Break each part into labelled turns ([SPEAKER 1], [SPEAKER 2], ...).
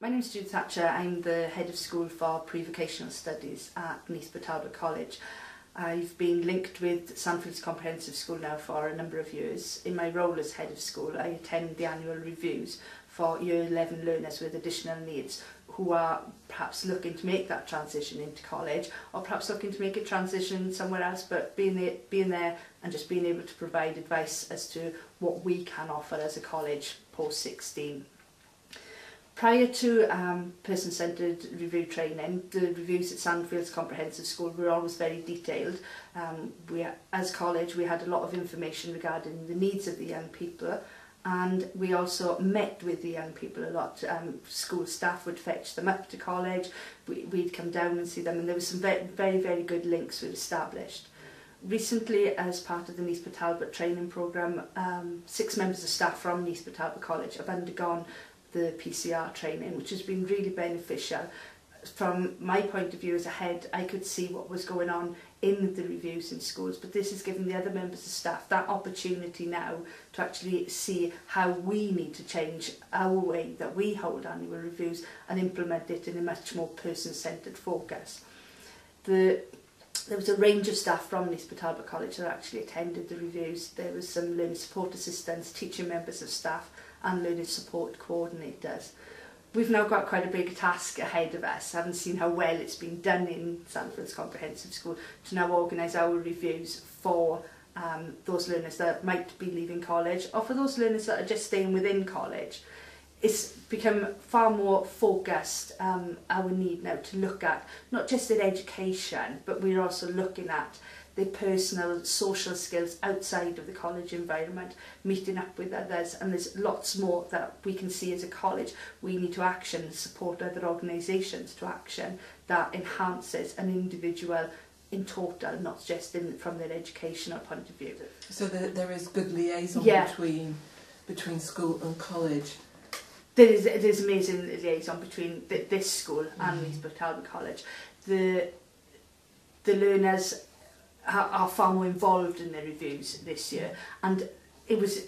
[SPEAKER 1] My name is Jude Thatcher. I'm the Head of School for Pre-Vocational Studies at Neathborough Talbot College. I've been linked with Sandfields Comprehensive School now for a number of years. In my role as Head of School, I attend the annual reviews for Year 11 learners with additional needs who are perhaps looking to make that transition into college, or perhaps looking to make a transition somewhere else, but being there and just being able to provide advice as to what we can offer as a college post-16. Prior to person-centred review training, the reviews at Sandfields Comprehensive School were always very detailed. As college, we had a lot of information regarding the needs of the young people, and we also met with the young people a lot. School staff would fetch them up to college, we'd come down and see them, and there was some very, very good links we'd established. Recently, as part of the Neathborough Talbot training programme, 6 members of staff from Neathborough Talbot College have undergone the PCR training, which has been really beneficial. From my point of view as a head, I could see what was going on in the reviews in schools, but this has given the other members of staff that opportunity now to actually see how we need to change our way that we hold annual reviews and implement it in a much more person-centred focus. There was a range of staff from Neathborough Talbot College that actually attended the reviews. There was some learning support assistants, teaching members of staff and learning support coordinators. We've now got quite a big task ahead of us, having seen how well it's been done in Sandfields Comprehensive School, to now organise our reviews for those learners that might be leaving college, or for those learners that are just staying within college. It's become far more focused, our need now to look at not just at education, but we're also looking at the personal, social skills outside of the college environment, meeting up with others, and there's lots more that we can see as a college. We need to action, support other organisations to action that enhances an individual in total, not just from their educational point of view.
[SPEAKER 2] So there is good liaison between school and college.
[SPEAKER 1] There's amazing liaison between this school and Neathborough Talbot College. The learners are far more involved in their reviews this year, and it was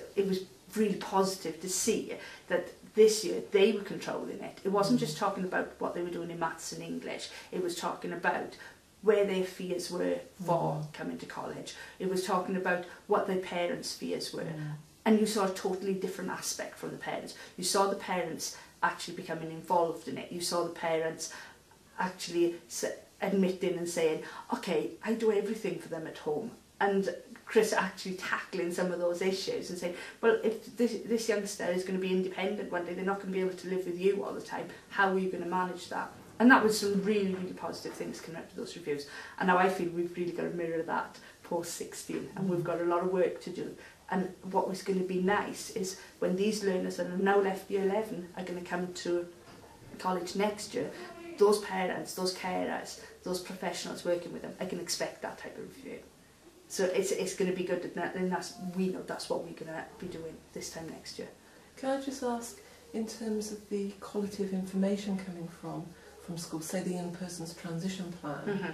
[SPEAKER 1] really positive to see that this year they were controlling it. It wasn't just talking about what they were doing in maths and English, it was talking about where their fears were for coming to college. It was talking about what their parents' fears were. And you saw a totally different aspect from the parents. You saw the parents actually becoming involved in it. You saw the parents actually admitting and saying, okay, I do everything for them at home. And Chris actually tackling some of those issues and saying, well, if this youngster is going to be independent one day, they're not going to be able to live with you all the time. How are you going to manage that? And that was some really, really positive things coming out of those reviews. And now I feel we've really got to mirror that post-16, and we've got a lot of work to do. And what was going to be nice is when these learners that have now left Year 11 are going to come to college next year, those parents, those carers, those professionals working with them, I can expect that type of review. So it's going to be good, and we know that's what we're going to be doing this time next year.
[SPEAKER 2] Can I just ask, in terms of the quality of information coming from school, say the young person's transition plan,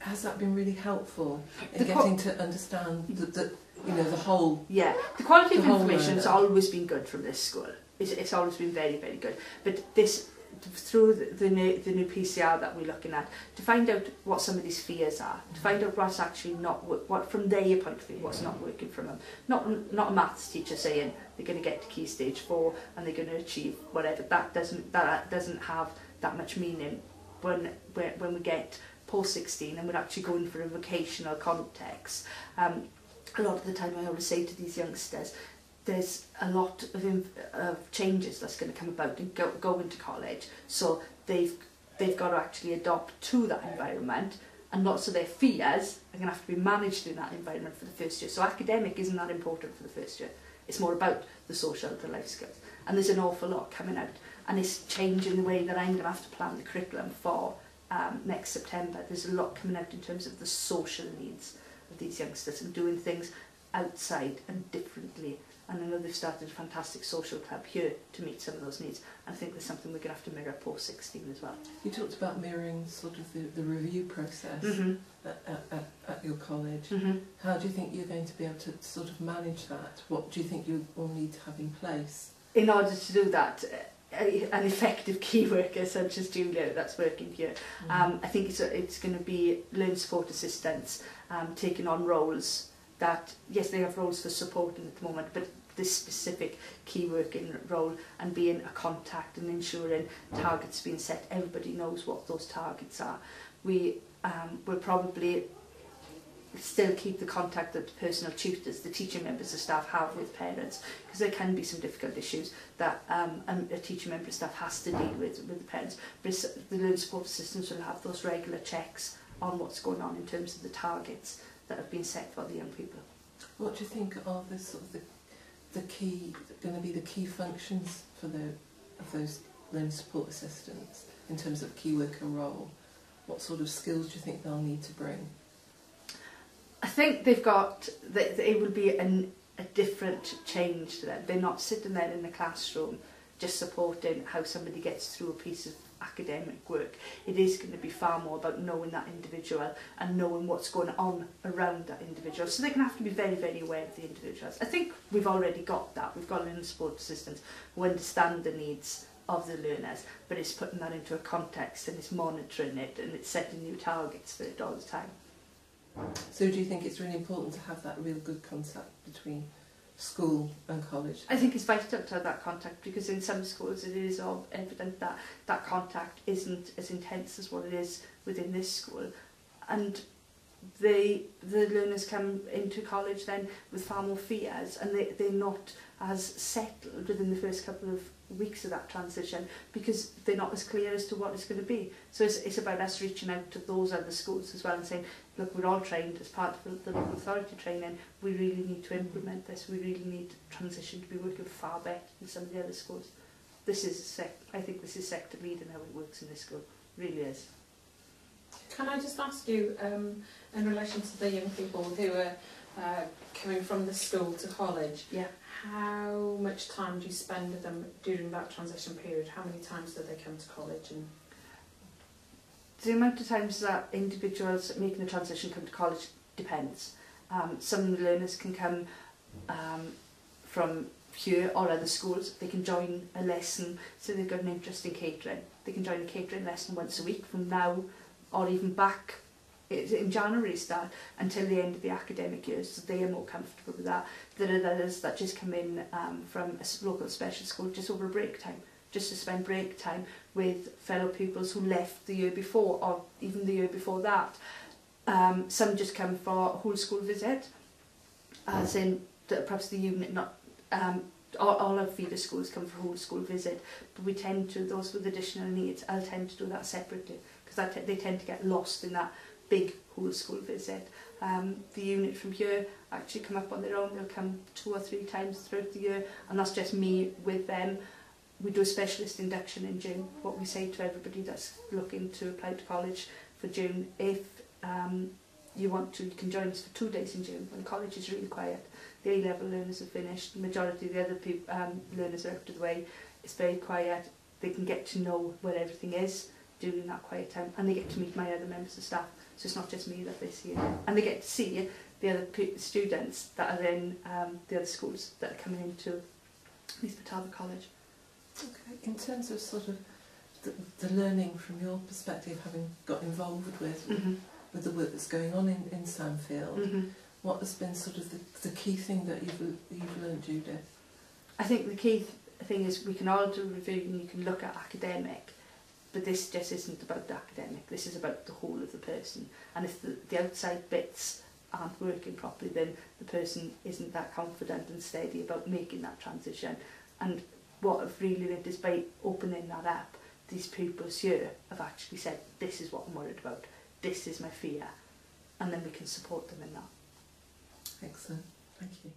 [SPEAKER 2] has that been really helpful in getting to understand the whole?
[SPEAKER 1] Yeah, the quality of information has always been good from this school. It's always been very, very good. But this, through the new PCR that we're looking at, to find out what somebody's fears are, to find out what's actually what from their point of view, what's not working from them. Not a maths teacher saying they're going to get to Key Stage 4 and they're going to achieve whatever. That doesn't have that much meaning when we get post-16 and we're actually going for a vocational context. A lot of the time I always say to these youngsters, there's a lot of changes that's going to come about and go into college, so they've got to actually adopt to that environment, and lots of their fears are going to have to be managed in that environment for the first year. So academic isn't that important for the first year, it's more about the social, the life skills, and there's an awful lot coming out, and it's changing the way that I'm going to have to plan the curriculum for next September. There's a lot coming out in terms of the social needs of these youngsters and doing things outside and differently. And I know they've started a fantastic social club here to meet some of those needs. And I think there's something we're going to have to mirror post-16 as well.
[SPEAKER 2] You talked about mirroring sort of the review process at your college. How do you think you're going to be able to sort of manage that? What do you think you will need to have in place?
[SPEAKER 1] In order to do that, an effective key worker such as Julia that's working here. I think it's going to be learning support assistants taking on roles that, yes, they have roles for supporting at the moment, but this specific key working role and being a contact and ensuring targets being set, everybody knows what those targets are. We will probably still keep the contact that the personal tutors, the teaching members of staff have with parents, because there can be some difficult issues that a teaching member of staff has to deal with the parents. But the learning support assistants will have those regular checks on what's going on in terms of the targets that have been set for the young people.
[SPEAKER 2] What do you think are the sort of the key, going to be the key functions for of those learning support assistants in terms of key worker role? What sort of skills do you think they'll need to bring?
[SPEAKER 1] I think they've got, it will be a different change to them. They're not sitting there in the classroom just supporting how somebody gets through a piece of academic work. It is going to be far more about knowing that individual and knowing what's going on around that individual. So they're going to have to be very, very aware of the individuals. I think we've already got that. We've got learning support assistants who understand the needs of the learners, but it's putting that into a context and it's monitoring it and it's setting new targets for it all the time.
[SPEAKER 2] So do you think it's really important to have that real good contact between school and college?
[SPEAKER 1] I think it's vital to have that contact, because in some schools it is evident that that contact isn't as intense as what it is within this school, and the learners come into college then with far more fears, and they're not as settled within the first couple of weeks of that transition because they're not as clear as to what it's going to be. So it's about us reaching out to those other schools as well and saying, look, we're all trained as part of the local authority training. We really need to implement this. We really need transition to be working far better than some of the other schools. This is I think this is sector leading how it works in this school. It really is.
[SPEAKER 3] Can I just ask you, in relation to the young people who are coming from the school to college,
[SPEAKER 1] yeah,
[SPEAKER 3] how much time do you spend with them during that transition period? How many times do they come to college? And
[SPEAKER 1] the amount of times that individuals making the transition come to college depends. Some learners can come from here or other schools. They can join a lesson, so they've got an interest in catering. They can join a catering lesson once a week from now or even back in January start until the end of the academic year, so they are more comfortable with that. There are others that just come in from a local special school just over break time, just to spend break time with fellow pupils who left the year before or even the year before that. Some just come for a whole school visit, as in perhaps the unit not all our feeder schools come for a whole school visit, but we tend to, those with additional needs, I'll tend to do that separately because they tend to get lost in that big whole school visit. The unit from here actually come up on their own. They'll come 2 or 3 times throughout the year, and that's just me with them. We do a specialist induction in June. What we say to everybody that's looking to apply to college for June, if you want to, you can join us for 2 days in June when college is really quiet. The A-level learners have finished, the majority of the other learners are out of the way. It's very quiet. They can get to know where everything is during that quiet time, and they get to meet my other members of staff. So it's not just me that they see, and they get to see the other students that are in the other schools that are coming into Neath Batalda College.
[SPEAKER 2] Okay. In terms of sort of the learning from your perspective, having got involved with the work that's going on in Sandfield, what has been sort of the key thing that you've learned, Judith?
[SPEAKER 1] I think the key thing is we can all do a review and you can look at academic, but this just isn't about the academic. This is about the whole of the person. And if the outside bits aren't working properly, then the person isn't that confident and steady about making that transition. And what I've really learned is by opening that up, these pupils here have actually said, this is what I'm worried about, this is my fear, and then we can support them in that.
[SPEAKER 2] Excellent, thank you.